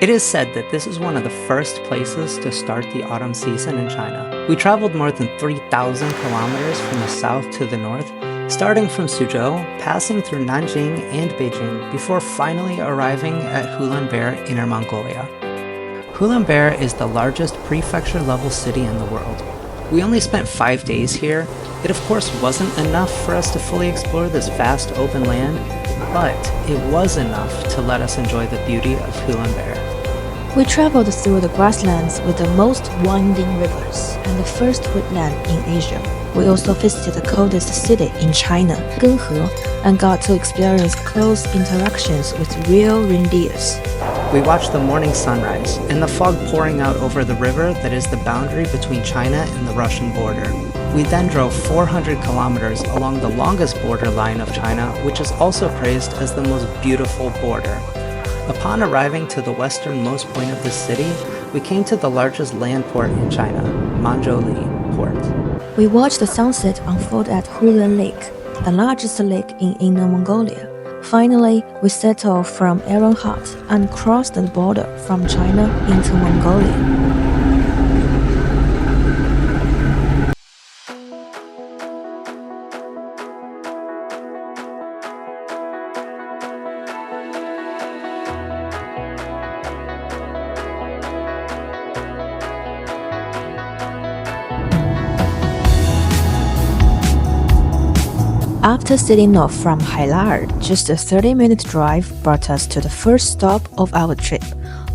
It is said that this is one of the first places to start the autumn season in China. We traveled more than 3,000 kilometers from the south to the north, starting from Suzhou, passing through Nanjing and Beijing, before finally arriving at Ulaanbaatar, Inner Mongolia. Ulaanbaatar is the largest prefecture-level city in the world. We only spent 5 days here. It of course wasn't enough for us to fully explore this vast open land, but it was enough to let us enjoy the beauty of Ulaanbaatar. We traveled through the grasslands with the most winding rivers and the first wetland in Asia. We also visited the coldest city in China, Guizhou, and got to experience close interactions with real reindeers. We watched the morning sunrise and the fog pouring out over the river that is the boundary between China and the Russian border. We then drove 400 kilometers along the longest border line of China, which is also praised as the most beautiful border. Upon arriving to the westernmost point of the city, we came to the largest land port in China, Moergele Port. We watched the sunset unfold at Hulan Lake, the largest lake in Inner Mongolia. Finally, we set off from Erguna and crossed the border from China into Mongolia. After setting off from Hailar, just a 30-minute drive brought us to the first stop of our trip,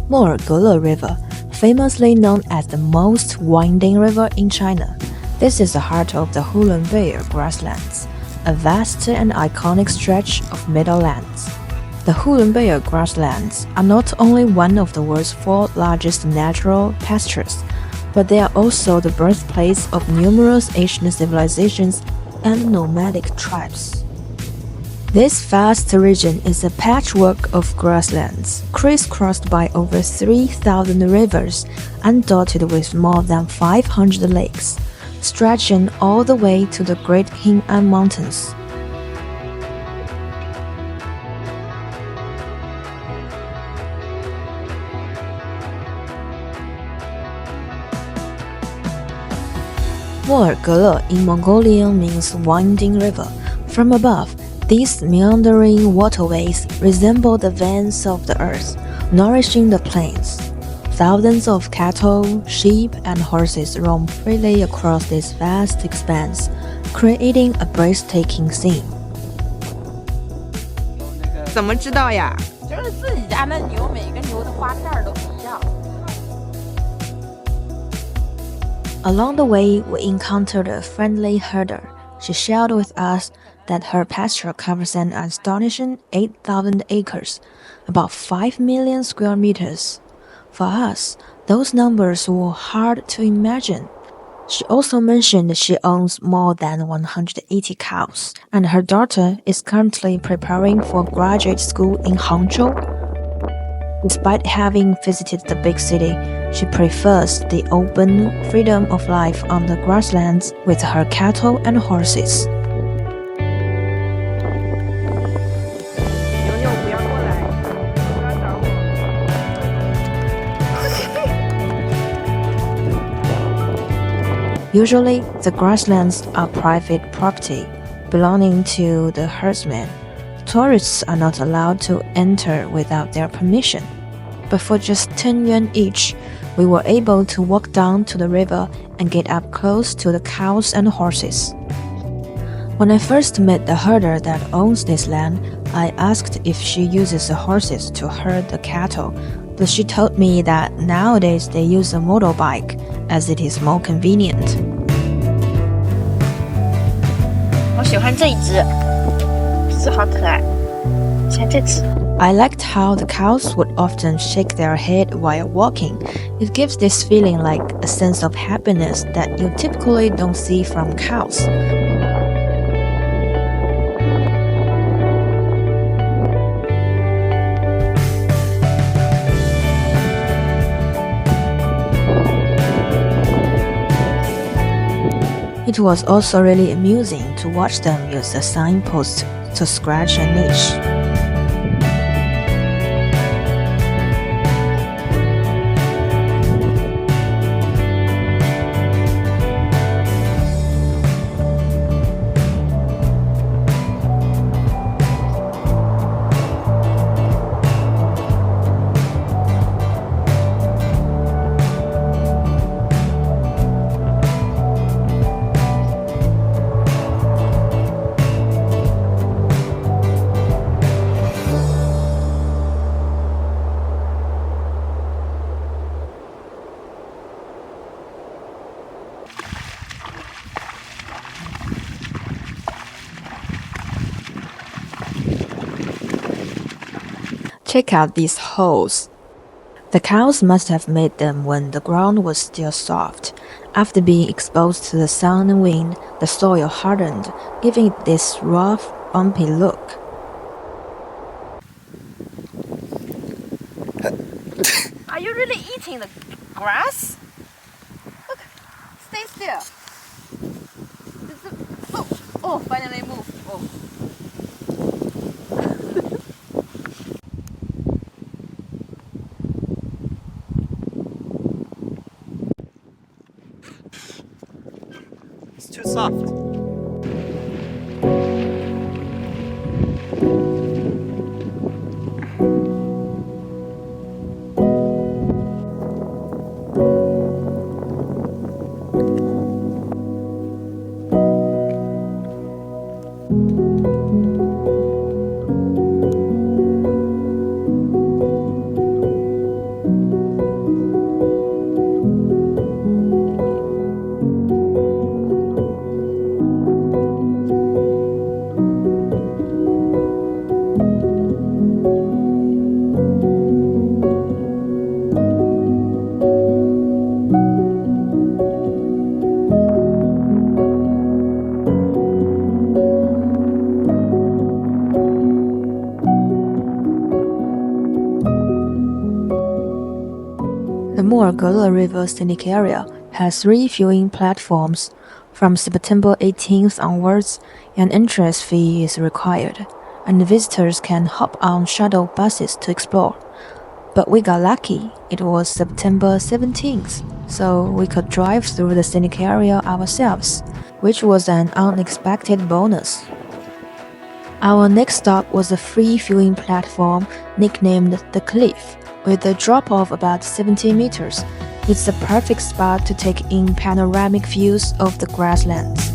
Moergele River, famously known as the most winding river in China. This is the heart of the Ulaanbaatar Grasslands, a vast and iconic stretch of meadowlands. The Ulaanbaatar Grasslands are not only one of the world's 4 largest natural pastures, but they are also the birthplace of numerous ancient civilizations and nomadic tribes. This vast region is a patchwork of grasslands, crisscrossed by over 3,000 rivers and dotted with more than 500 lakes, stretching all the way to the Great Hinan Mountains. Moergele in Mongolian means winding river. From above, these meandering waterways resemble the veins of the earth, nourishing the plains. Thousands of cattle, sheep, and horses roam freely across this vast expanse, creating a breathtaking scene. 怎么知道呀？就是自己家的牛，每个牛的花片都不一样。 Along the way, we encountered a friendly herder. She shared with us that her pasture covers an astonishing 8,000 acres, about 5 million square meters. For us, those numbers were hard to imagine. She also mentioned she owns more than 180 cows, and her daughter is currently preparing for graduate school in Hangzhou. Despite having visited the big city, she prefers the open freedom of life on the grasslands with her cattle and horses. Usually, the grasslands are private property, belonging to the herdsmen. Tourists are not allowed to enter without their permission. But for just 10 yuan each, we were able to walk down to the river and get up close to the cows and horses. When I first met the herder that owns this land, I asked if she uses the horses to herd the cattle, but she told me that nowadays they use a motorbike as it is more convenient. 我喜欢这一只，这好可爱，像这只。 I liked how the cows would often shake their head while walking. It gives this feeling like a sense of happiness that you typically don't see from cows. It was also really amusing to watch them use the signpost to scratch a niche. Check out these holes. The cows must have made them when the ground was still soft. After being exposed to the sun and wind, the soil hardened, giving it this rough, bumpy look. Are you really eating the grass? Look, stay still. Oh, finally move. Oh. It's too soft. The Moergele River scenic area has 3 viewing platforms. From September 18th onwards, an entrance fee is required, and visitors can hop on shuttle buses to explore. But we got lucky, it was September 17th, so we could drive through the scenic area ourselves, which was an unexpected bonus. Our next stop was a free viewing platform nicknamed The Cliff. With a drop of about 70 meters, it's the perfect spot to take in panoramic views of the grasslands.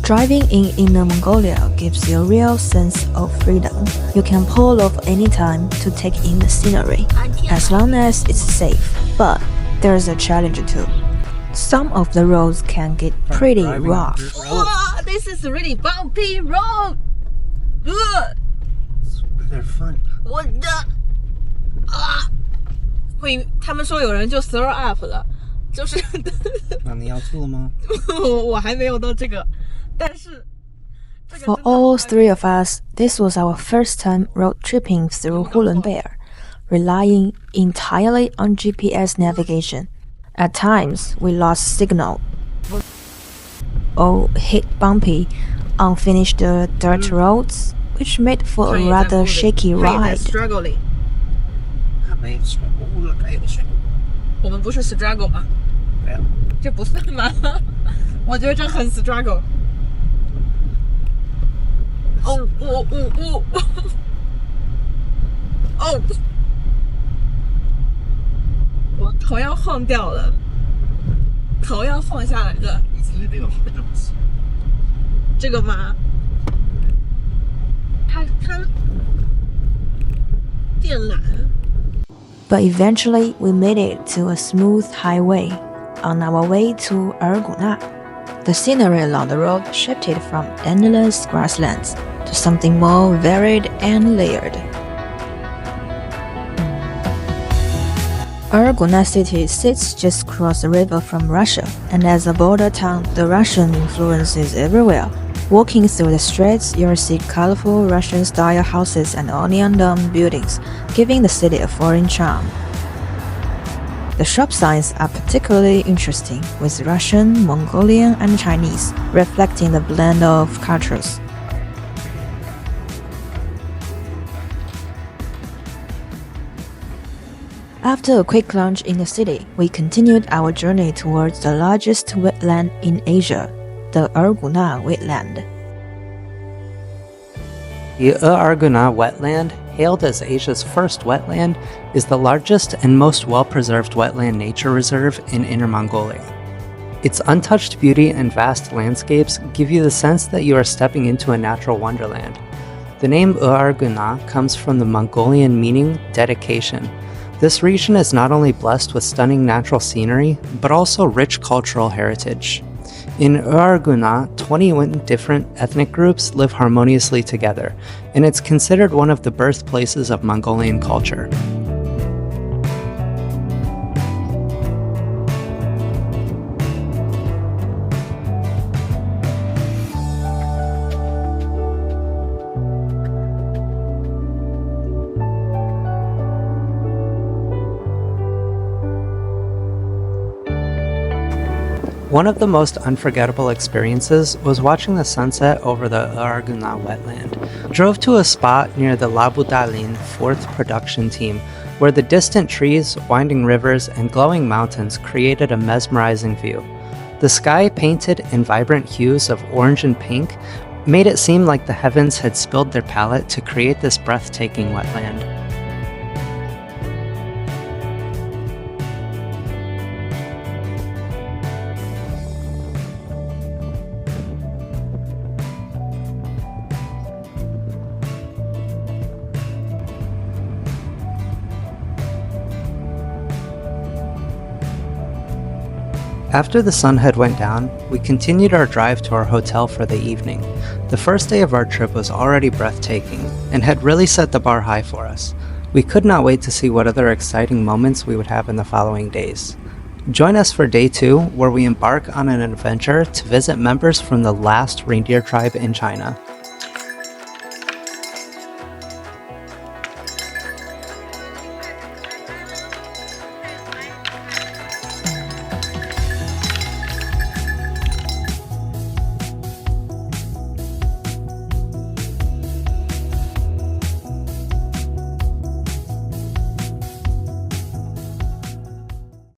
Driving in Inner Mongolia gives you a real sense of freedom. You can pull off anytime to take in the scenery, as long as it's safe. But there's a challenge too. Some of the roads can get pretty rough. Wow, this is really bumpy road. They're fun. 我的啊，他们说有人就 throw up 了，就是那你要吐了吗？我还没有到这个。For all 3 of us, this was our first time road tripping through Hulenbeer, relying entirely on GPS navigation. At times, we lost signal or hit bumpy, unfinished dirt roads, which made for a rather shaky ride. Struggling. 我们不是 struggle 吗？没有，这不算吗？我觉得这很 struggle。哦，哦，我头要晃掉了，头要晃下来了。这个吗？它电缆。But eventually, we made it to a smooth highway on our way to Erguna. The scenery along the road shifted from endless grasslands to something more varied and layered. Erguna City sits just across the river from Russia, and as a border town, the Russian influence is everywhere. Walking through the streets, you'll see colorful Russian-style houses and onion-domed buildings, giving the city a foreign charm. The shop signs are particularly interesting, with Russian, Mongolian, and Chinese, reflecting the blend of cultures. After a quick lunch in the city, we continued our journey towards the largest wetland in Asia, the Erguna Wetland. The Erguna Wetland, hailed as Asia's first wetland, is the largest and most well-preserved wetland nature reserve in Inner Mongolia. Its untouched beauty and vast landscapes give you the sense that you are stepping into a natural wonderland. The name Erguna comes from the Mongolian meaning dedication. This region is not only blessed with stunning natural scenery, but also rich cultural heritage. In Erguna, 21 different ethnic groups live harmoniously together, and it's considered one of the birthplaces of Mongolian culture. One of the most unforgettable experiences was watching the sunset over the Erguna wetland. We drove to a spot near the Labudalin 4th production team, where the distant trees, winding rivers, and glowing mountains created a mesmerizing view. The sky, painted in vibrant hues of orange and pink, made it seem like the heavens had spilled their palette to create this breathtaking wetland. After the sun had went down, we continued our drive to our hotel for the evening. The first day of our trip was already breathtaking and had really set the bar high for us. We could not wait to see what other exciting moments we would have in the following days. Join us for day 2, where we embark on an adventure to visit members from the last reindeer tribe in China.